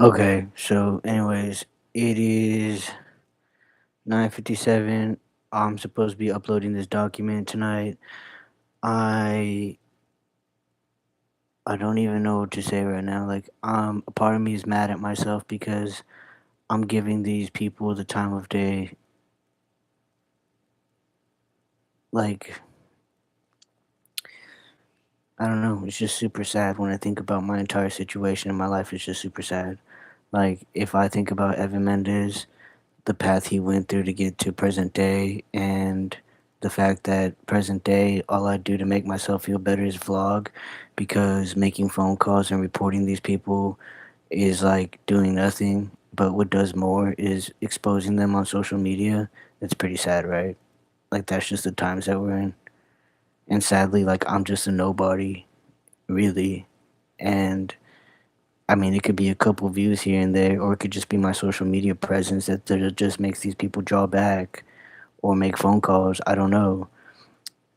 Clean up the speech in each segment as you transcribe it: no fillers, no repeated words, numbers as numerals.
Okay, so anyways, it is 9:57. I'm supposed to be uploading this document tonight. I I don't even know what to say right now. Like, a part of me is mad at myself because I'm giving these people the time of day. Like, I don't know. It's just super sad when I think about my entire situation in my life. It's just super sad. Like, if I think about Evan Mendez, the path he went through to get to present day, and the fact that present day all I do to make myself feel better is vlog, because making phone calls and reporting these people is like doing nothing, but what does more is exposing them on social media. It's pretty sad, right? Like, that's just the times that we're in. And sadly, like, I'm just a nobody, really. And I mean, it could be a couple views here and there, or it could just be my social media presence that just makes these people draw back or make phone calls. I don't know.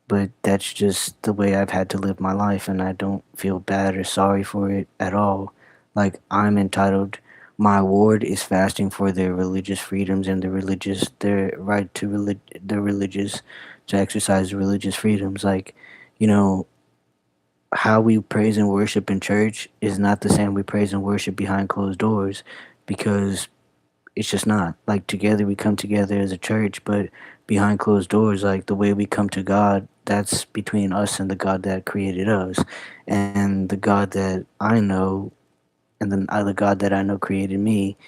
But that's just the way I've had to live my life, and I don't feel bad or sorry for it at all. Like, I'm entitled. My award is fasting for their religious freedoms and their right to their religious, to exercise religious freedoms. Like, you know, how we praise and worship in church is not the same we praise and worship behind closed doors, because it's just not. Like, together we come together as a church, but behind closed doors, like, the way we come to God, that's between us and the God that created us. And the God that I know, and then the God that I know created me,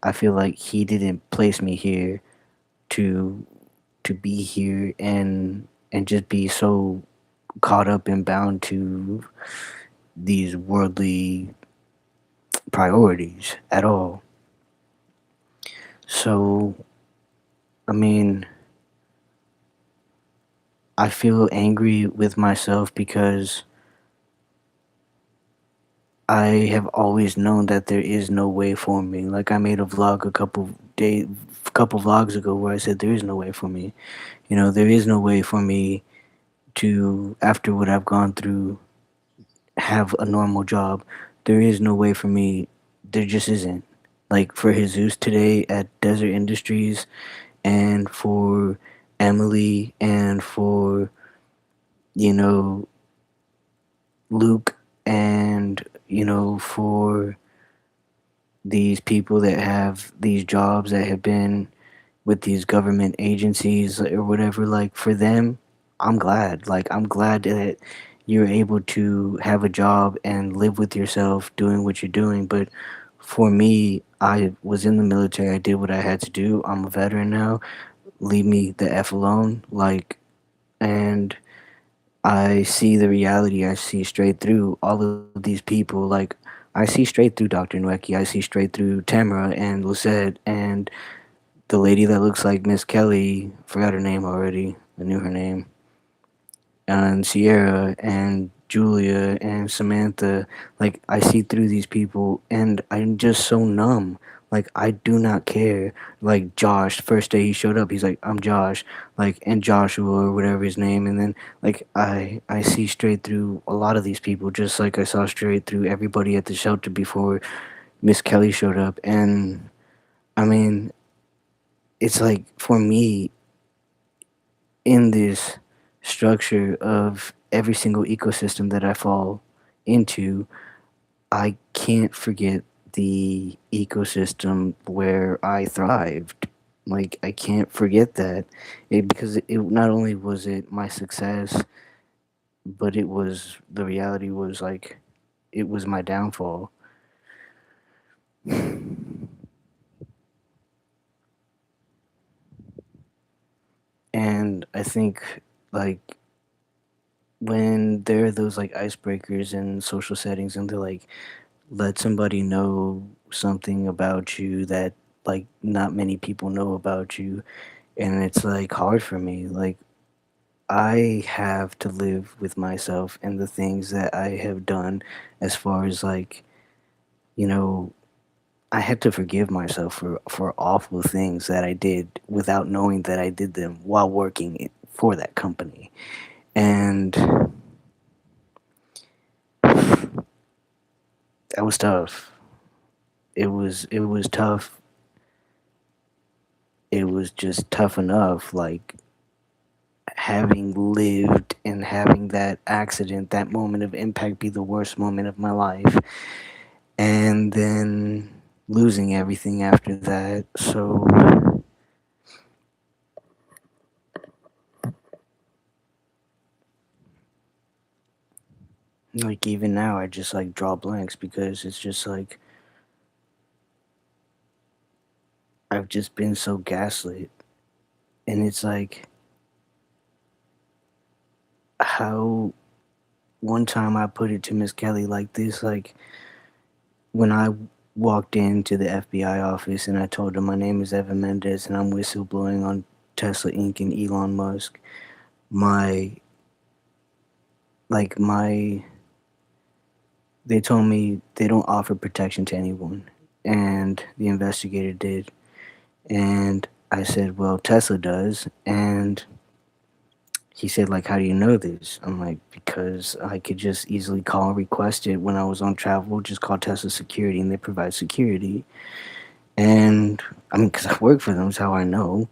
I feel like he didn't place me here to be here and just be so caught up and bound to these worldly priorities at all. So, I mean, I feel angry with myself because I have always known that there is no way for me. Like, I made a vlog a couple vlogs ago where I said there is no way for me. There is no way for me to, after what I've gone through, have a normal job. There is no way for me. There just isn't. Like, for Jesus today at Desert Industries, and for Emily, and for, you know, Luke, and, for these people that have these jobs that have been with these government agencies or whatever, like, for them, I'm glad. Like, I'm glad that you're able to have a job and live with yourself doing what you're doing. But for me, I was in the military. I did what I had to do. I'm a veteran now. Leave me the F alone. Like, and I see the reality. I see straight through all of these people. Like, I see straight through Dr. Nweki. I see straight through Tamara and Lucette and the lady that looks like Miss Kelly. Forgot her name already. I knew her name. And Sierra and Julia and Samantha. Like, I see through these people and I'm just so numb. Like, I do not care. Like, Josh, first day he showed up, he's like, I'm Josh. Like, and Joshua or whatever his name. And then, like, I see straight through a lot of these people, just like I saw straight through everybody at the shelter before Miss Kelly showed up. And I mean, it's like, for me, in this structure of every single ecosystem that I fall into, I can't forget the ecosystem where I thrived. Like, I can't forget that. Because it not only was it my success, but it was, the reality was, like, it was my downfall. And I think, like, when there are those, like, icebreakers in social settings, and they're like, let somebody know something about you that, like, not many people know about you, and it's, like, hard for me. Like, I have to live with myself and the things that I have done, as far as, like, you know I had to forgive myself for awful things that I did without knowing that I did them while working for that company. And that was tough. it was tough. It was just tough enough, like having lived and having that accident, that moment of impact be the worst moment of my life, and then losing everything after that. So, like, even now, I just like draw blanks because it's just like I've just been so gaslit. And it's like, how one time I put it to Miss Kelly like this, like, when I walked into the FBI office and I told them my name is Evan Mendez and I'm whistleblowing on Tesla Inc. and Elon Musk, my my they told me they don't offer protection to anyone, and the investigator did, and I said, well, Tesla does, and he said, like, how do you know this? I'm like, because I could just easily call and request it when I was on travel, just call Tesla security and they provide security. And I mean, because I work for them, is how I know.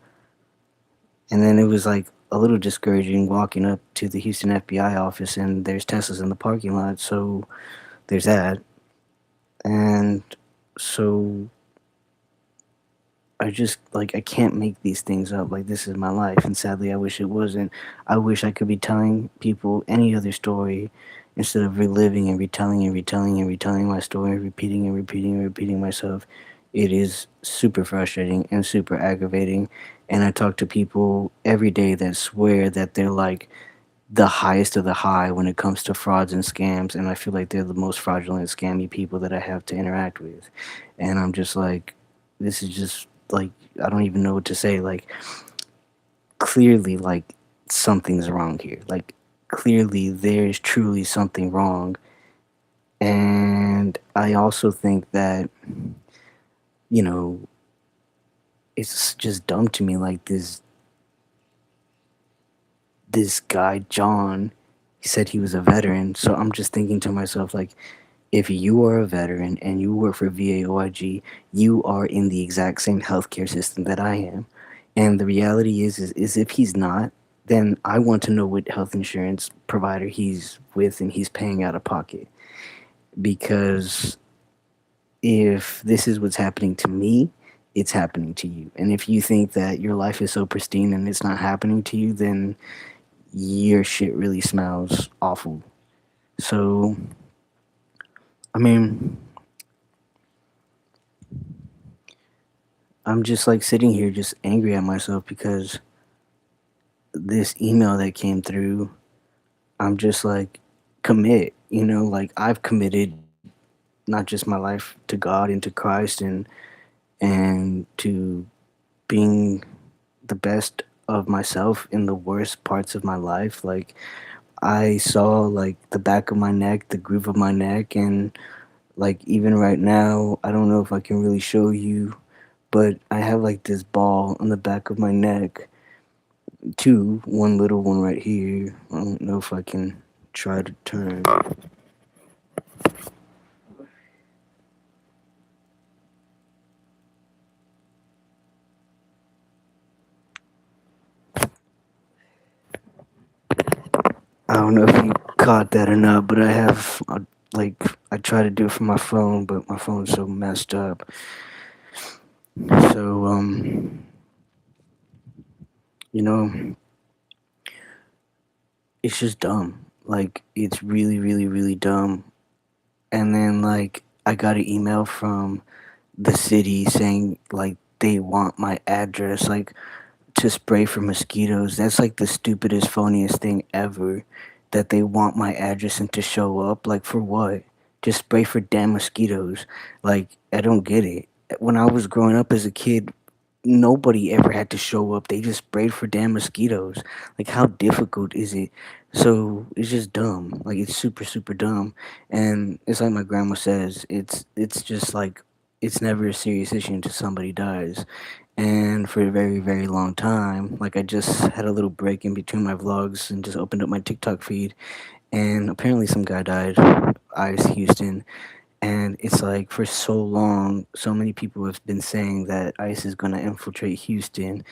And then it was like a little discouraging walking up to the Houston FBI office and there's Teslas in the parking lot. So there's that. And so I just like I can't make these things up. Like this is my life, and sadly, I wish it wasn't. I wish I could be telling people any other story instead of reliving and retelling and retelling and retelling my story, repeating and repeating and repeating myself. It is super frustrating and super aggravating. And I talk to people every day that swear that they're like the highest of the high when it comes to frauds and scams, and I feel like they're the most fraudulent, scammy people that I have to interact with. And I'm just like, this is just like I don't even know what to say. Like clearly, like something's wrong here. Like clearly, there's truly something wrong. And I also think that you know it's just dumb to me. Like this guy John, he said he was a veteran. So I'm just thinking to myself, like, if you are a veteran and you work for VAOIG, you are in the exact same healthcare system that I am. And the reality is if he's not, then I want to know what health insurance provider he's with and he's paying out of pocket. Because if this is what's happening to me, it's happening to you. And if you think that your life is so pristine and it's not happening to you, then your shit really smells awful. So, I mean, I'm just like sitting here just angry at myself because this email that came through, I'm just like, commit, like I've committed not just my life to God and to Christ and to being the best of myself in the worst parts of my life. Like I saw like the back of my neck, the groove of my neck, and like even right now, I don't know if I can really show you, but I have like this ball on the back of my neck. Two, one little one right here. I don't know if I can try to turn. I don't know if you caught that or not, but I have like I try to do it from my phone, but my phone's so messed up. So you know, it's just dumb. Like it's really, really, really dumb. And then like I got an email from the city saying like they want my address like to spray for mosquitoes. That's like the stupidest, phoniest thing ever. That they want my address and to show up. Like for what? Just spray for damn mosquitoes. Like I don't get it. When I was growing up as a kid, nobody ever had to show up. They just sprayed for damn mosquitoes. Like how difficult is it? So it's just dumb. Like it's super super dumb. And it's like my grandma says, it's just like it's never a serious issue until somebody dies. And for a very very long time, like I just had a little break in between my vlogs and just opened up my TikTok feed, and apparently some guy died, Ice Houston, And it's like for so long, so many people have been saying that ICE is going to infiltrate Houston.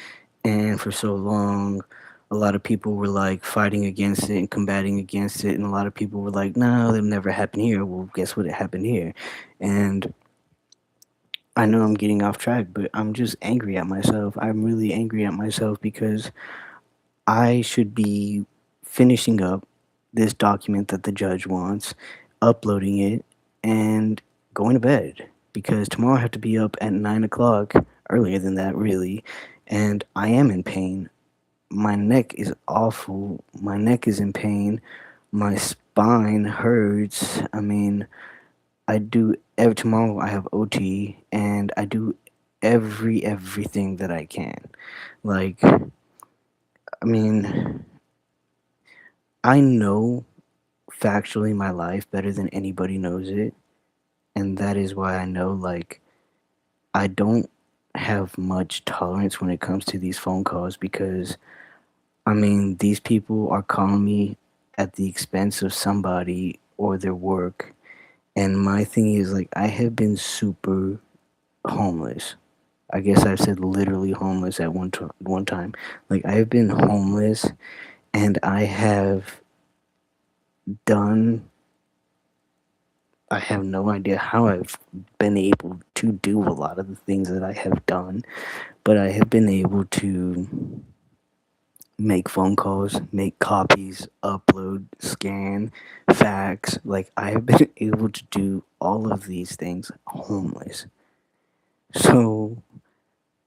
And for so long, a lot of people were like fighting against it and combating against it. And a lot of people were like, no, it'll never happen here. Well, guess what? It happened here. And I know I'm getting off track, but I'm just angry at myself. I'm really angry at myself because I should be finishing up this document that the judge wants, uploading it, and going to bed because tomorrow I have to be up at 9 o'clock, earlier than that, really, and I am in pain. My neck is awful. My neck is in pain. My spine hurts. I mean, I do every tomorrow I have OT and I do everything that I can. Like, I mean, I know factually my life better than anybody knows it, and that is why I know like I don't have much tolerance when it comes to these phone calls because I mean these people are calling me at the expense of somebody or their work, and my thing is like I have been super homeless. I guess I've said literally homeless at one time. Like I have been homeless and I have done I have no idea how I've been able to do a lot of the things that I have done, but I have been able to make phone calls, make copies, upload, scan, fax. Like, I have been able to do all of these things homeless. So,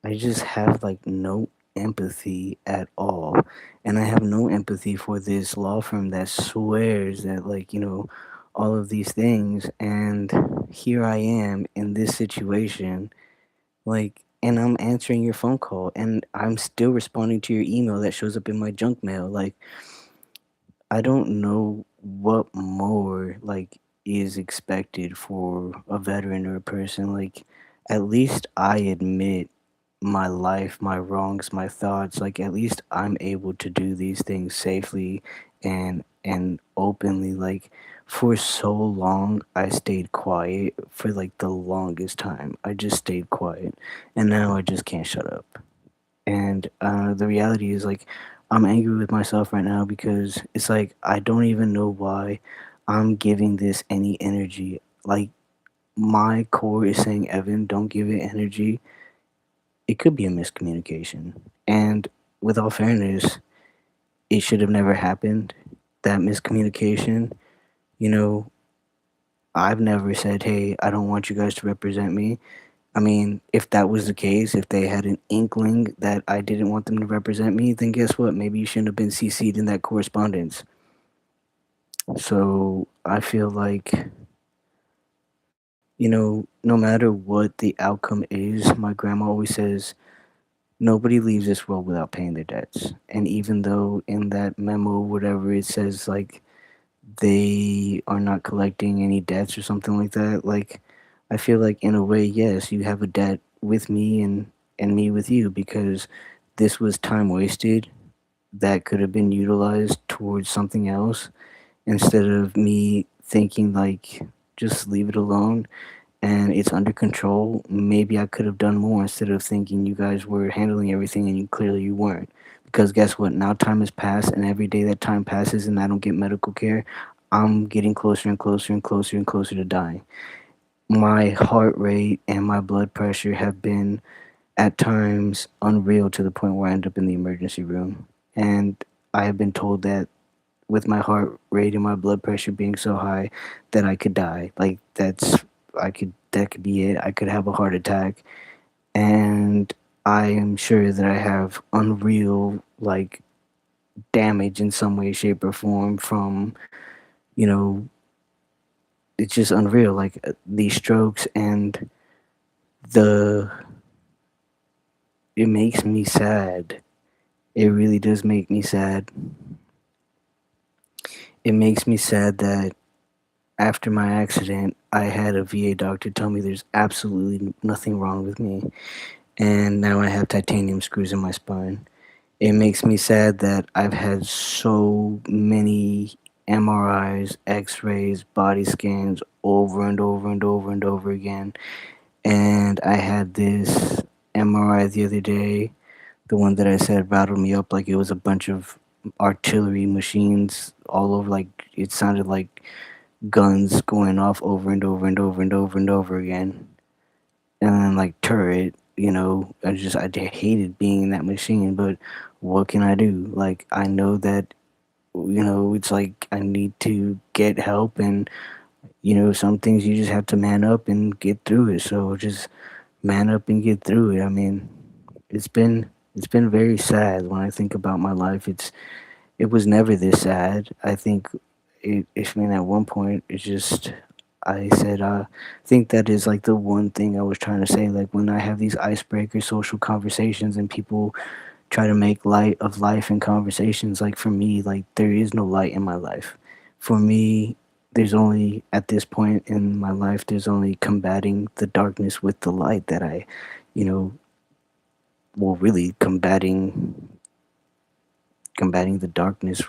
I just have like no empathy at all. And I have no empathy for this law firm that swears that, like, all of these things. And here I am in this situation, like, and I'm answering your phone call and I'm still responding to your email that shows up in my junk mail. Like, I don't know what more like is expected for a veteran or a person. Like, at least I admit my life, my wrongs, my thoughts. Like, at least I'm able to do these things safely and openly. Like, for so long I stayed quiet for like the longest time. I just stayed quiet, and now I just can't shut up. And the reality is like I'm angry with myself right now because it's like I don't even know why I'm giving this any energy. Like, my core is saying, Evan, don't give it energy. It could be a miscommunication. And with all fairness, it should have never happened. That miscommunication, you know, I've never said, hey, I don't want you guys to represent me. I mean, if that was the case, if they had an inkling that I didn't want them to represent me, then guess what? Maybe you shouldn't have been CC'd in that correspondence. So I feel like, no matter what the outcome is, my grandma always says, nobody leaves this world without paying their debts. And even though in that memo, whatever it says, like they are not collecting any debts or something like that, like I feel like in a way, yes, you have a debt with me and me with you because this was time wasted that could have been utilized towards something else instead of me thinking like just leave it alone and it's under control. Maybe I could have done more instead of thinking you guys were handling everything and clearly you weren't. Because guess what? Now time has passed, and every day that time passes and I don't get medical care, I'm getting closer and closer and closer and closer to dying. My heart rate and my blood pressure have been at times unreal to the point where I end up in the emergency room. And I have been told that with my heart rate and my blood pressure being so high that I could die. Like that could be it. I could have a heart attack, and I am sure that I have unreal like damage in some way, shape, or form from you know it's just unreal. Like these strokes and the it makes me sad. It really does make me sad. It makes me sad that after my accident, I had a VA doctor tell me there's absolutely nothing wrong with me, and now I have titanium screws in my spine. It makes me sad that I've had so many. MRIs, X-rays, body scans over and over and over and over again. And I had this MRI the other day, the one that I said rattled me up like it was a bunch of artillery machines all over, like it sounded like guns going off over and over and over and over and over again. And then like turret, I hated being in that machine, but what can I do? Like I know that it's like I need to get help, and some things you just have to man up and get through it. So just man up and get through it. I mean, it's been it's been very sad when I think about my life. It was never this sad. I think I mean, at one point, it's just, I said, think that is like the one thing I was trying to say. Like when I have these icebreaker social conversations and people try to make light of life in conversations, like for me, like there is no light in my life. For me, there's only, at this point in my life, there's only combating the darkness with the light that you know, well, really combating the darkness,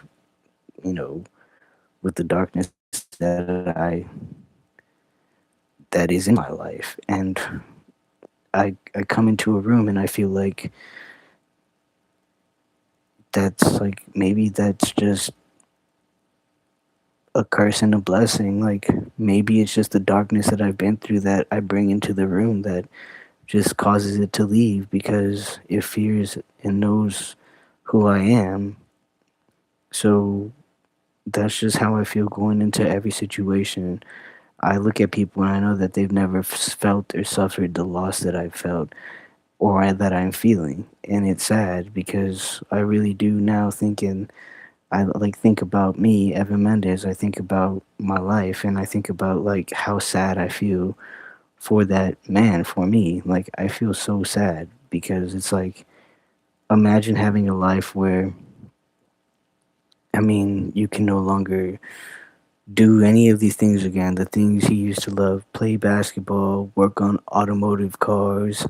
you know, with the darkness that is in my life. And I come into a room and I feel like that's like maybe that's just a curse and a blessing. Like maybe it's just the darkness that I've been through that I bring into the room that just causes it to leave because it fears and knows who I am. So that's just how I feel going into every situation. I look at people and I know that they've never felt or suffered the loss that I've felt, or that I'm feeling. And it's sad because I really do now thinking, I like think about me, Evan Mendez, I think about my life and I think about like how sad I feel for that man, for me. Like I feel so sad because it's like, imagine having a life where, I mean, you can no longer do any of these things again, the things he used to love, play basketball, work on automotive cars,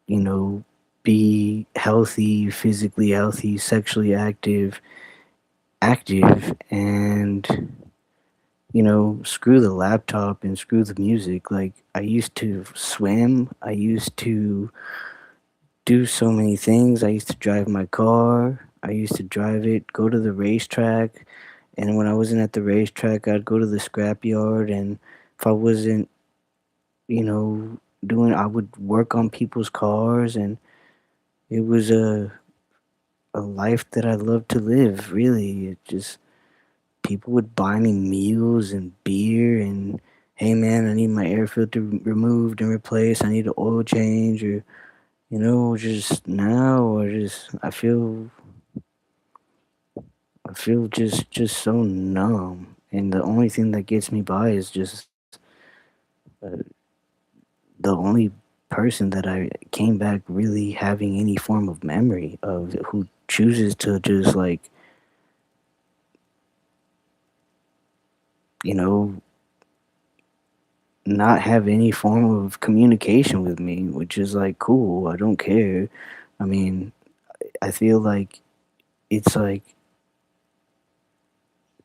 you know, be healthy, physically healthy, sexually active, and screw the laptop and screw the music. Like I used to swim, I used to do so many things. I used to drive my car, I used to drive it, go to the racetrack, and when I wasn't at the racetrack, I'd go to the scrapyard, and if I wasn't, you know, doing, I would work on people's cars, and it was a life that I loved to live, really. It just, people would buy me meals and beer and, hey man, I need my air filter removed and replaced. I need an oil change, or just now, or just I feel just so numb, and the only thing that gets me by is just uh, the only person that I came back really having any form of memory of, who chooses to just like you know not have any form of communication with me, which is like cool. I don't care. I mean, I feel like it's like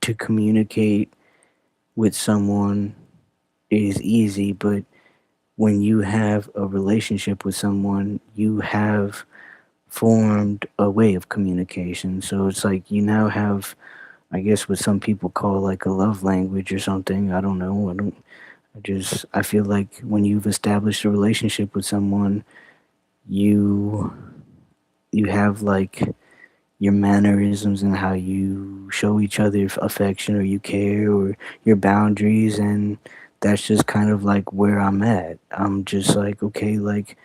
to communicate with someone is easy, but when you have a relationship with someone, you have formed a way of communication. So it's like you now have, I guess, what some people call like a love language or something. I don't know. I feel like when you've established a relationship with someone, you you have like your mannerisms and how you show each other affection, or you care, or your boundaries, and that's just kind of like where I'm at. I'm just like, okay, like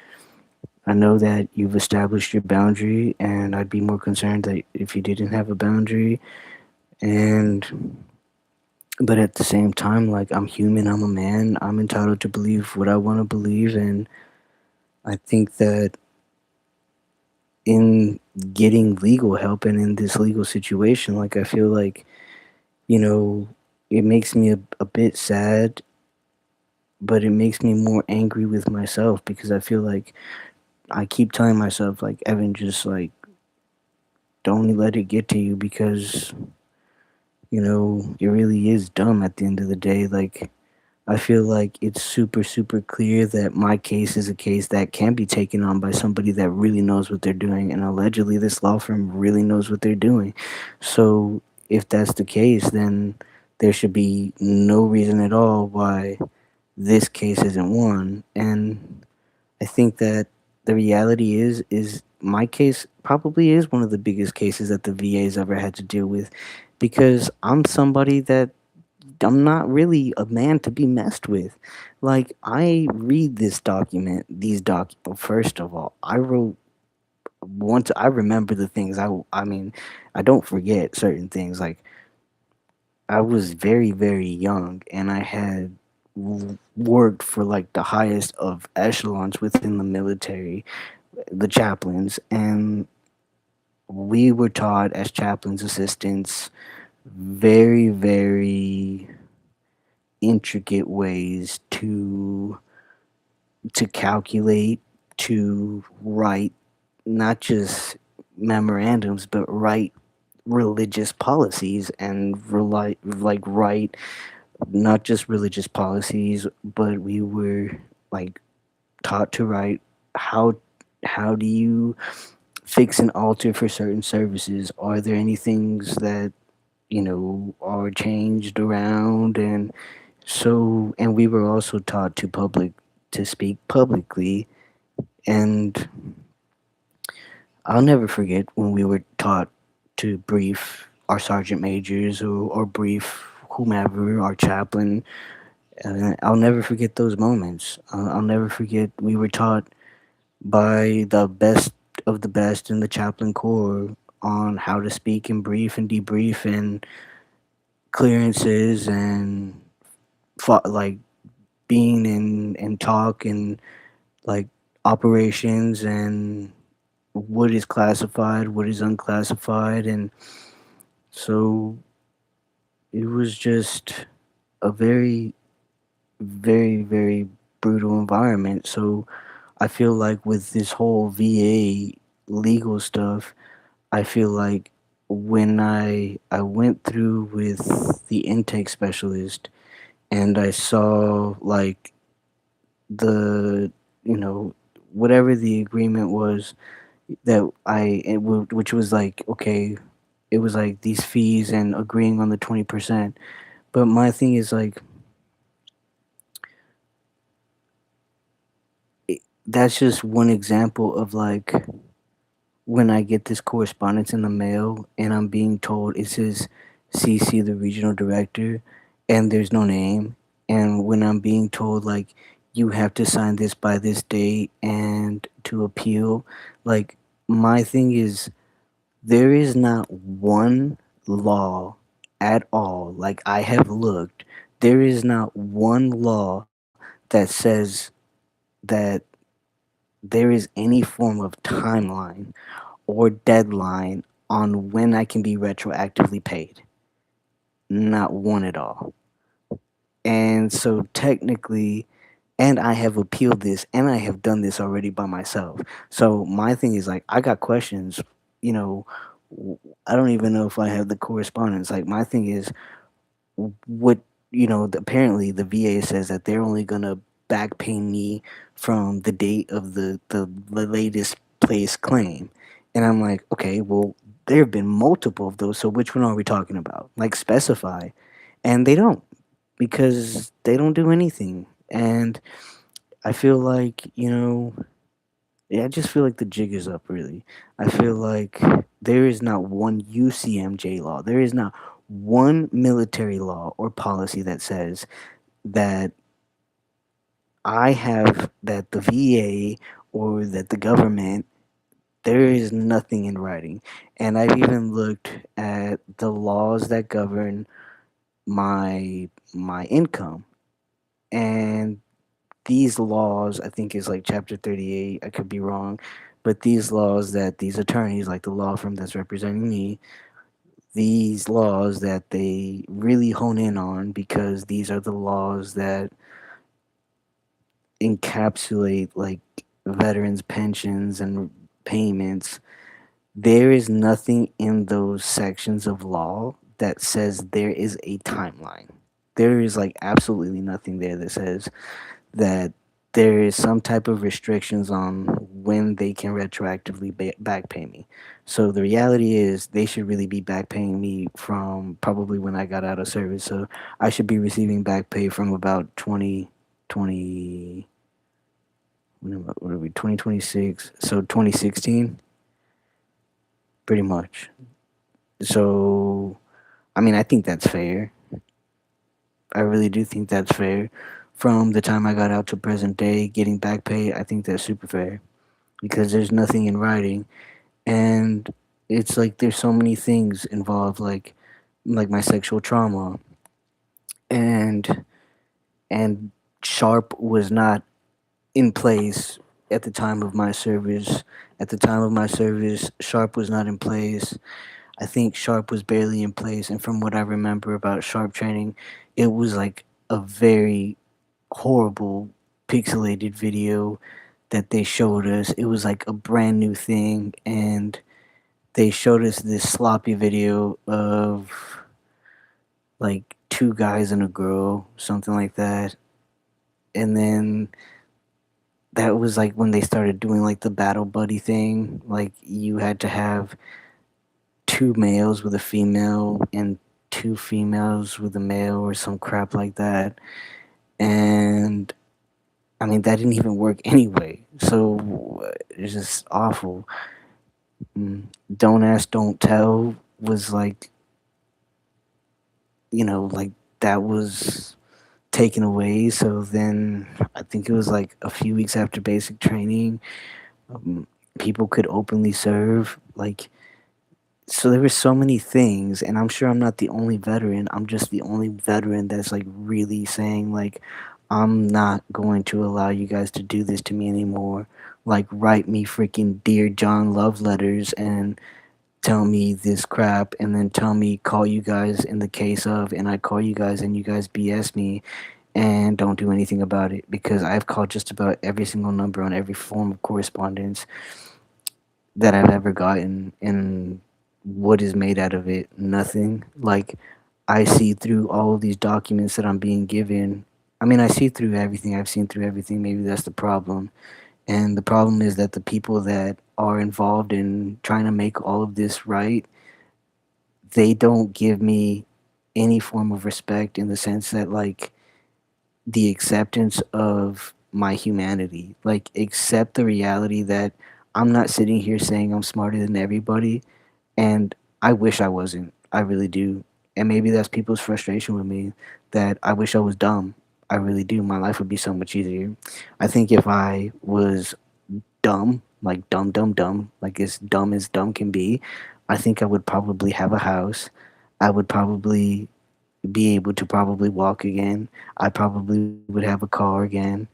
I know that you've established your boundary, and I'd be more concerned that if you didn't have a boundary. And but at the same time, like I'm human, I'm a man, I'm entitled to believe what I want to believe. And I think that in getting legal help and in this legal situation, like I feel like, you know, it makes me a bit sad, but it makes me more angry with myself because I feel like I keep telling myself, like, Evan, just like don't let it get to you, because It really is dumb at the end of the day. Like, I feel like it's super, super clear that my case is a case that can be taken on by somebody that really knows what they're doing, and allegedly this law firm really knows what they're doing. So, if that's the case, then there should be no reason at all why this case isn't won. And I think that the reality is my case probably is one of the biggest cases that the VA's ever had to deal with, because I'm somebody that I'm not really a man to be messed with. Like, I read this document, first of all, I wrote once I remember the things. I mean, I don't forget certain things. Like, I was very, very young, and I had worked for like the highest of echelons within the military, the chaplains, and we were taught as chaplains assistants very, very intricate ways to calculate, to write not just memorandums, but write religious policies and write not just religious policies, but we were like taught to write how how do you fix an altar for certain services? Are there any things that are changed around? And we were also taught to speak publicly. And I'll never forget when we were taught to brief our sergeant majors, or brief whomever, our chaplain. I'll never forget those moments. I'll never forget we were taught by the best of the best in the chaplain corps on how to speak and brief and debrief and clearances and like being in talk and like operations and what is classified, what is unclassified. And so it was just a very, very, very brutal environment. So I feel like with this whole VA legal stuff, I feel like when I went through with the intake specialist and I saw like the you know whatever the agreement was that which was like, okay, it was like these fees and agreeing on the 20%. But my thing is like, that's just one example of like when I get this correspondence in the mail and I'm being told it says CC the regional director and there's no name, and when I'm being told like you have to sign this by this date and to appeal, like, my thing is there is not one law at all. Like, I have looked, there is not one law that says that there is any form of timeline or deadline on when I can be retroactively paid. Not one at all. And so technically, and I have appealed this and I have done this already by myself. So my thing is like, I got questions, you know, I don't even know if I have the correspondence. Like, my thing is, what apparently the VA says that they're only gonna back pay me from the date of the latest placed claim, and I'm like, okay, well, there have been multiple of those, so which one are we talking about? Like, specify, and they don't, because they don't do anything, and I feel like yeah, I just feel like the jig is up, really. I feel like there is not one UCMJ law. There is not one military law or policy that says that that the VA or that the government, there is nothing in writing. And I've even looked at the laws that govern my income. And these laws, I think, is like chapter 38. I could be wrong, but these laws that these attorneys, like the law firm that's representing me, these laws that they really hone in on, because these are the laws that encapsulate like veterans pensions and payments. There is nothing in those sections of law that says there is a timeline. There is like absolutely nothing there that says that there is some type of restrictions on when they can retroactively back pay me. So the reality is they should really be back paying me from probably when I got out of service. So I should be receiving back pay from about 2020, what are we, 2026, so 2016, pretty much. So I mean, I think that's fair. I really do think that's fair. From the time I got out to present day, getting back pay, I think that's super fair because there's nothing in writing, and it's like there's so many things involved, like my sexual trauma, and and Sharp was not in place at the time of my service. At the time of my service, Sharp was not in place. I think Sharp was barely in place, and from what I remember about Sharp training, it was like a very horrible pixelated video that they showed us. It was like a brand new thing, and they showed us this sloppy video of like two guys and a girl, something like that. And then that was like when they started doing like the battle buddy thing. Like you had to have two males with a female and two females with a male or some crap like that. And I mean, that didn't even work anyway. So it's just awful. Mm. Don't ask, don't tell was like, like that was taken away. So then I think it was like a few weeks after basic training, um, people could openly serve. Like, so there were so many things, and I'm sure I'm not the only veteran. I'm just the only veteran that's like really saying like, I'm not going to allow you guys to do this to me anymore. Like, write me freaking Dear John love letters and tell me this crap, and then tell me call you guys in the case of, and I call you guys and you guys BS me and don't do anything about it because I've called just about every single number on every form of correspondence that I've ever gotten, and what is made out of it? Nothing. Like, I see through all of these documents that I'm being given. I mean, I see through everything. I've seen through everything. Maybe that's the problem. And the problem is that the people that are involved in trying to make all of this right, they don't give me any form of respect in the sense that, like, the acceptance of my humanity. Like, accept the reality that I'm not sitting here saying I'm smarter than everybody, and I wish I wasn't. I really do. And maybe that's people's frustration with me, that I wish I was dumb. I really do. My life would be so much easier. I think if I was dumb, like dumb, dumb, dumb, like as dumb can be, I think I would probably have a house. I would probably be able to probably walk again. I probably would have a car again.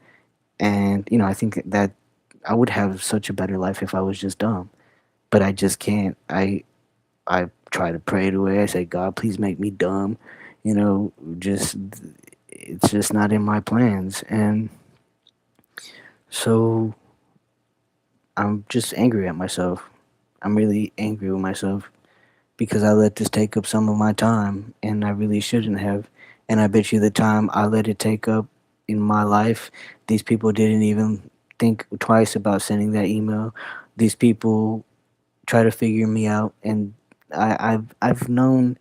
And, I think that I would have such a better life if I was just dumb. But I just can't. I try to pray it away. I say, God, please make me dumb. Just it's just not in my plans. And so I'm just angry at myself. I'm really angry with myself because I let this take up some of my time and I really shouldn't have. And I bet you the time I let it take up in my life, these people didn't even think twice about sending that email. These people try to figure me out, and I've known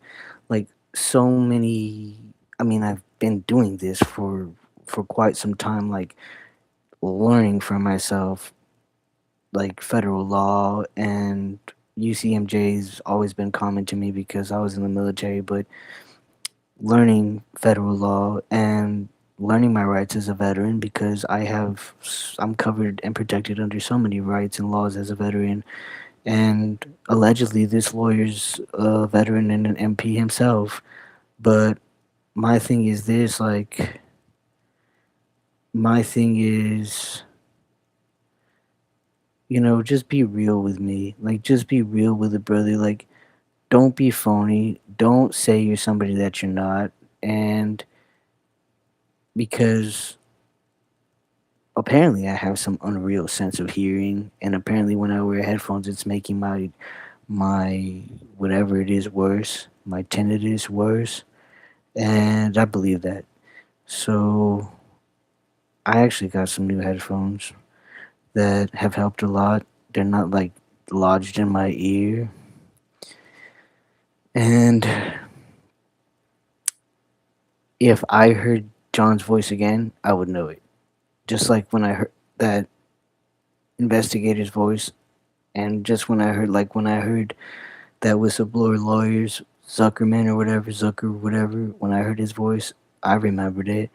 like so many. I mean, I've been doing this for quite some time, like learning for myself, like federal law, and UCMJ's always been common to me because I was in the military, but learning federal law and learning my rights as a veteran because I'm covered and protected under so many rights and laws as a veteran. And allegedly this lawyer's a veteran and an MP himself. But my thing is this, like, my thing is, just be real with me. Like, just be real with a brother. Like, don't be phony. Don't say you're somebody that you're not. And because apparently I have some unreal sense of hearing, and apparently when I wear headphones, it's making my whatever it is worse. my tinnitus worse, and I believe that. So I actually got some new headphones that have helped a lot. They're not like lodged in my ear, and if I heard John's voice again, I would know it. Just like when I heard that investigator's voice, and just when I heard that whistleblower lawyer's Zuckerman or whatever, Zucker, whatever, when I heard his voice, I remembered it.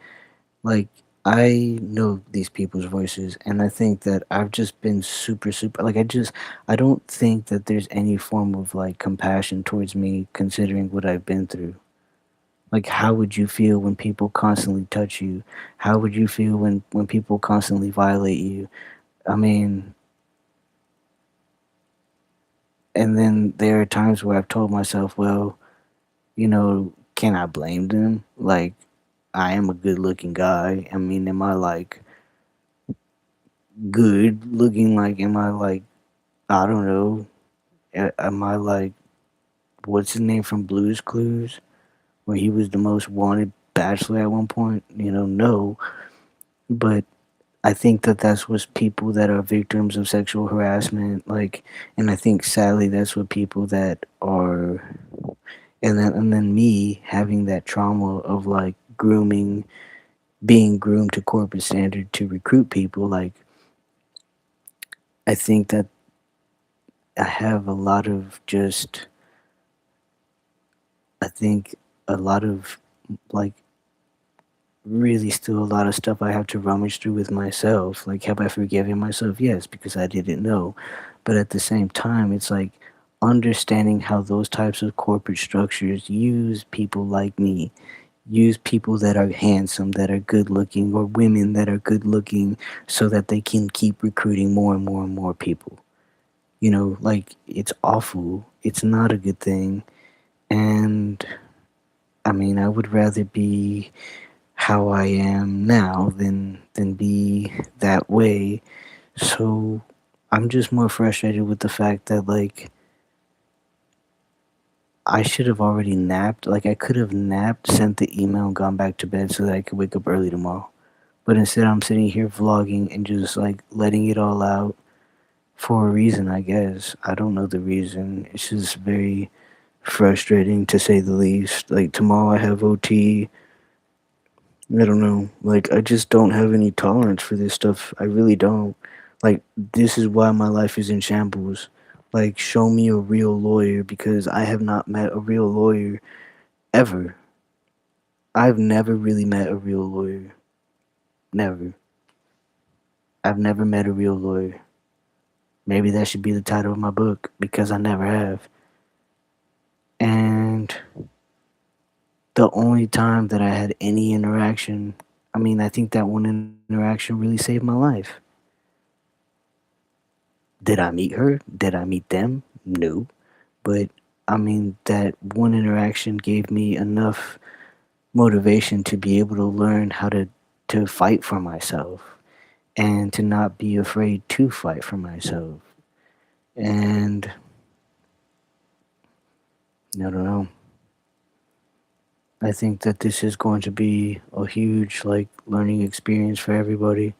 Like, I know these people's voices, and I think that I've just been super, super, like, I don't think that there's any form of, like, compassion towards me considering what I've been through. Like, how would you feel when people constantly touch you? How would you feel when people constantly violate you? I mean, and then there are times where I've told myself, well, can I blame them? Like, I am a good looking guy. I mean, am I like good looking? Like, am I like, I don't know, am I like, what's his name from Blues Clues? Where he was the most wanted bachelor at one point? No. But I think that that's what people that are victims of sexual harassment, like, and I think sadly that's what people that are, and then me having that trauma of like grooming, being groomed to corporate standard to recruit people, like, I think that I have a lot of just, I think a lot of, like, really still a lot of stuff I have to rummage through with myself. Like, have I forgiven myself? Yes, because I didn't know. But at the same time, it's like understanding how those types of corporate structures use people like me, use people that are handsome, that are good looking, or women that are good looking, so that they can keep recruiting more and more and more people. Like, it's awful. It's not a good thing. And I mean, I would rather be how I am now than be that way. So I'm just more frustrated with the fact that, like, I should have already napped. Like, I could have napped, sent the email, and gone back to bed so that I could wake up early tomorrow. But instead, I'm sitting here vlogging and just like letting it all out for a reason, I guess. I don't know the reason. It's just very frustrating to say the least. Like, tomorrow I have OT. I don't know. Like, I just don't have any tolerance for this stuff. I really don't. Like, this is why my life is in shambles. Like, show me a real lawyer, because I have not met a real lawyer ever. I've never really met a real lawyer. Never. I've never met a real lawyer. Maybe that should be the title of my book, because I never have. And the only time that I had any interaction, I mean, I think that one interaction really saved my life. Did I meet her? Did I meet them? No. But I mean, that one interaction gave me enough motivation to be able to learn how to fight for myself, and to not be afraid to fight for myself. And I don't know. I think that this is going to be a huge, like, learning experience for everybody.